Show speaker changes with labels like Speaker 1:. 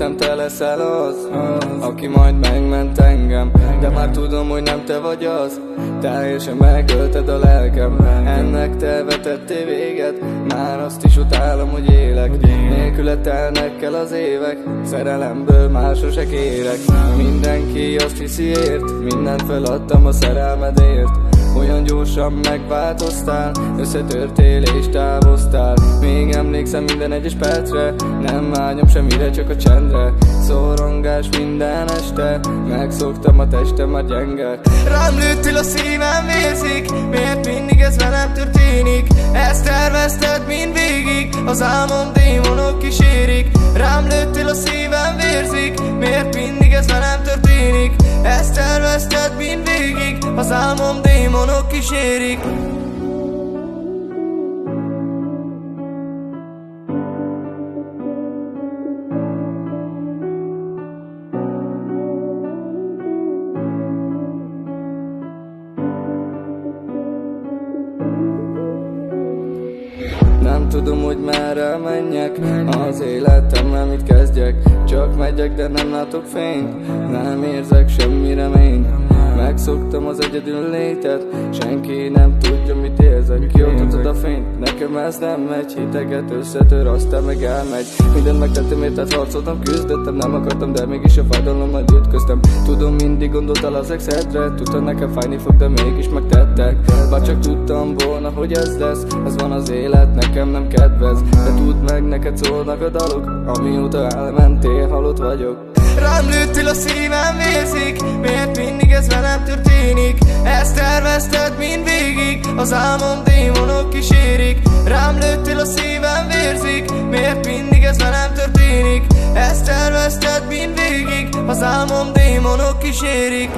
Speaker 1: hittem te leszel az, aki majd megment engem. De már tudom, hogy nem te vagy az, teljesen megölted a lelkem. Ennek te vetettél véget, már azt is utálom, hogy élek. Nélküle telnek el az évek, szerelemből már sose kérek. Mindenki azt hiszi ért, mindent feladtam a szerelmedért. Olyan gyorsan megváltoztál, összetörtél és távoztál. Még emlékszem minden egyes percre, nem vágyom semmire, csak a csendre. Szorongás minden este, megszoktam, a testem már gyenge. Rám lőttél, a szívem vérzik, miért mindig ez velem történik? Ezt tervezted mindvégig, az álmom démonok kísérik. Rám lőttél, a szívem vérzik, miért mindig ez velem történik? Ezt tervezted mindvégig, az álmom démonok kísérik. Nem tudom, hogy merre menjek, az életemmel mit kezdjek. Csak megyek, de nem látok fényt, nem érzek semmi reményt. Megszoktam az egyedül létet, senki nem tudja, mit érzek. Kioltottad a fényt, nekem ez nem megy. Hiteget összetör, aztán meg elmegy. Mindent megtettem, érted, harcoltam, küzdöttem. Nem akartam, de mégis a fájdalommal ütköztem. Tudom, mindig gondoltál az exedre, tudtam, nekem fájni fog, de mégis megtettek. Bár csak tudtam volna, hogy ez lesz, ez van az élet, nekem nem kedvez. De tudd meg, neked szólnak a dalok, amióta elmentél, halott vagyok. Rám lőttél, a szívem vérzik, miért mindig ez velem történik? Ezt tervezted mindvégig, az álmom démonok kísérik. Rám lőttél, a szívem vérzik, miért mindig ez velem történik? Ezt tervezted mindvégig, az álmom démonok kísérik.